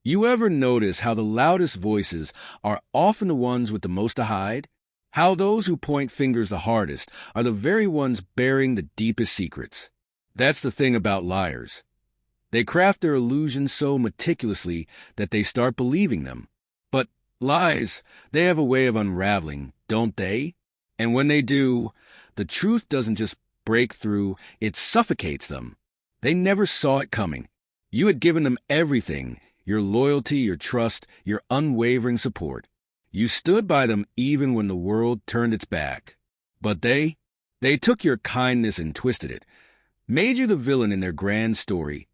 You ever notice how the loudest voices are often the ones with the most to hide? How those who point fingers the hardest are the very ones bearing the deepest secrets? That's the thing about liars. They craft their illusions so meticulously that they start believing them. But lies, they have a way of unraveling, don't they? And when they do, the truth doesn't just break through, it suffocates them. They never saw it coming. You had given them everything, your loyalty, your trust, your unwavering support. You stood by them even when the world turned its back. But they took your kindness and twisted it, made you the villain in their grand story,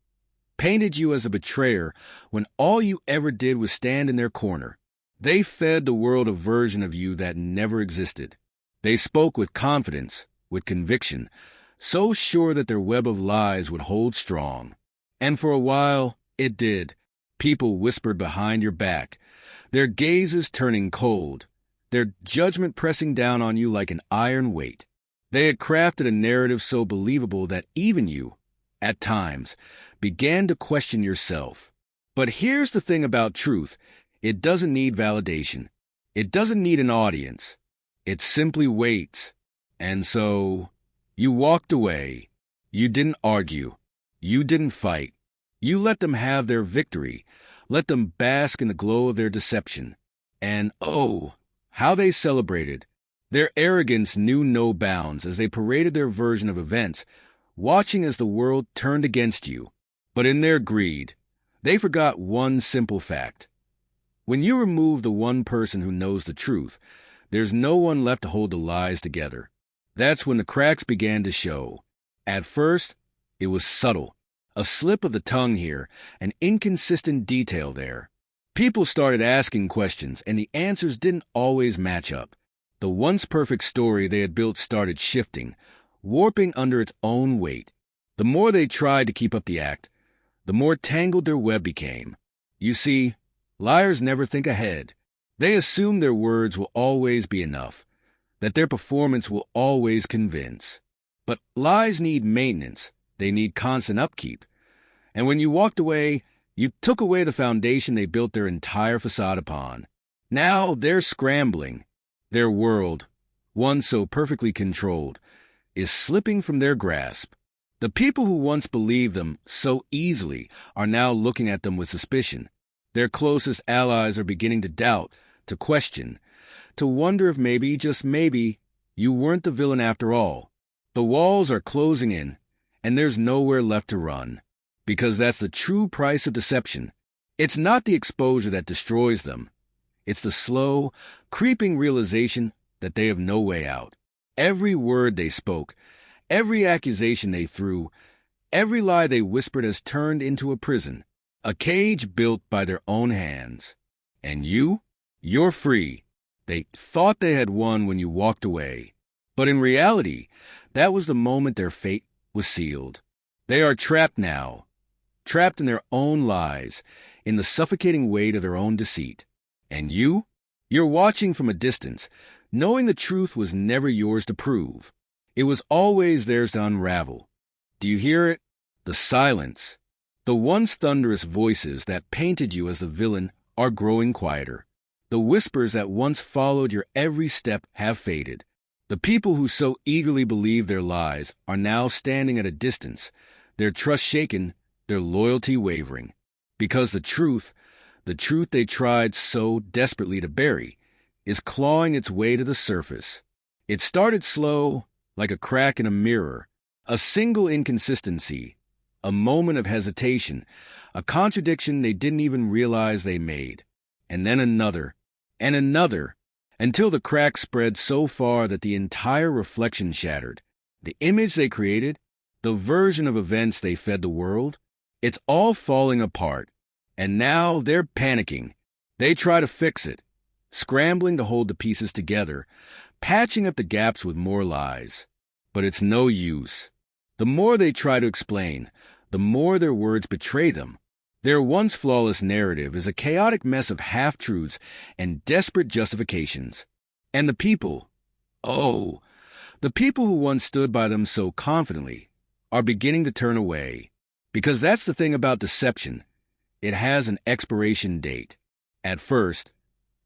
painted you as a betrayer when all you ever did was stand in their corner. They fed the world a version of you that never existed. They spoke with confidence, with conviction, so sure that their web of lies would hold strong. And for a while, it did. People whispered behind your back, their gazes turning cold, their judgment pressing down on you like an iron weight. They had crafted a narrative so believable that even you, at times, began to question yourself. But here's the thing about truth. It doesn't need validation. It doesn't need an audience. It simply waits. And so, you walked away. You didn't argue. You didn't fight. You let them have their victory. Let them bask in the glow of their deception. And oh, how they celebrated. Their arrogance knew no bounds as they paraded their version of events, watching as the world turned against you. But in their greed, they forgot one simple fact. When you remove the one person who knows the truth, there's no one left to hold the lies together. That's when the cracks began to show. At first, it was subtle. A slip of the tongue here, an inconsistent detail there. People started asking questions, and the answers didn't always match up. The once perfect story they had built started shifting, warping under its own weight. The more they tried to keep up the act, the more tangled their web became. You see, liars never think ahead. They assume their words will always be enough, that their performance will always convince. But lies need maintenance. They need constant upkeep. And when you walked away, you took away the foundation they built their entire facade upon. Now they're scrambling. Their world, one so perfectly controlled, is slipping from their grasp. The people who once believed them so easily are now looking at them with suspicion. Their closest allies are beginning to doubt, to question, to wonder if maybe, just maybe, you weren't the villain after all. The walls are closing in, and there's nowhere left to run. Because that's the true price of deception. It's not the exposure that destroys them. It's the slow, creeping realization that they have no way out. Every word they spoke, every accusation they threw, every lie they whispered has turned into a prison, a cage built by their own hands. And you're free. They thought they had won when you walked away. But in reality, that was the moment their fate was sealed. They are trapped now, trapped in their own lies, in the suffocating weight of their own deceit. And you're watching from a distance, knowing the truth was never yours to prove. It was always theirs to unravel. Do you hear it? The silence. The once thunderous voices that painted you as the villain are growing quieter. The whispers that once followed your every step have faded. The people who so eagerly believed their lies are now standing at a distance, their trust shaken, their loyalty wavering. Because the truth they tried so desperately to bury, is clawing its way to the surface. It started slow, like a crack in a mirror, a single inconsistency, a moment of hesitation, a contradiction they didn't even realize they made. And then another, and another, until the crack spread so far that the entire reflection shattered. The image they created, the version of events they fed the world, it's all falling apart. And now they're panicking. They try to fix it, scrambling to hold the pieces together, patching up the gaps with more lies. But it's no use. The more they try to explain, the more their words betray them. Their once flawless narrative is a chaotic mess of half-truths and desperate justifications. And the people, the people who once stood by them so confidently, are beginning to turn away. Because that's the thing about deception. it has an expiration date. At first,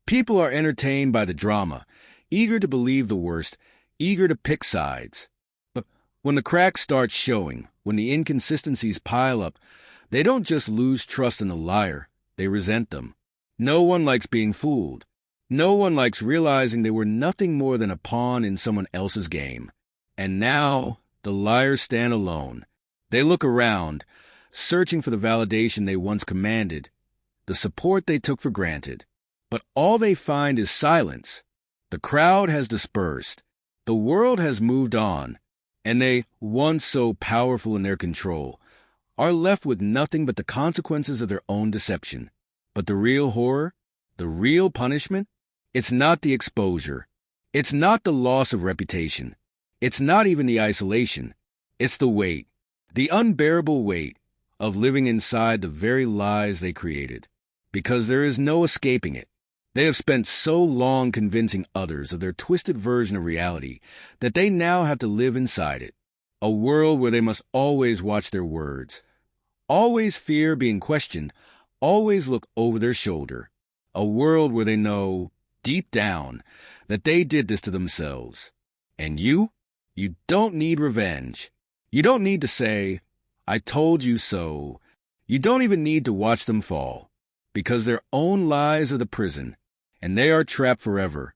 people are entertained by the drama, eager to believe the worst, eager to pick sides. But when the cracks start showing, when the inconsistencies pile up, they don't just lose trust in the liar, they resent them. No one likes being fooled. No one likes realizing they were nothing more than a pawn in someone else's game. And now, the liars stand alone. They look around, searching for the validation they once commanded, the support they took for granted. But all they find is silence. The crowd has dispersed. The world has moved on. And they, once so powerful in their control, are left with nothing but the consequences of their own deception. But the real horror, the real punishment, it's not the exposure. It's not the loss of reputation. It's not even the isolation. It's the weight, the unbearable weight of living inside the very lies they created. Because there is no escaping it. They have spent so long convincing others of their twisted version of reality that they now have to live inside it. A world where they must always watch their words, always fear being questioned, always look over their shoulder. A world where they know, deep down, that they did this to themselves. And you don't need revenge. You don't need to say, "I told you so." You don't even need to watch them fall, because their own lies are the prison, and they are trapped forever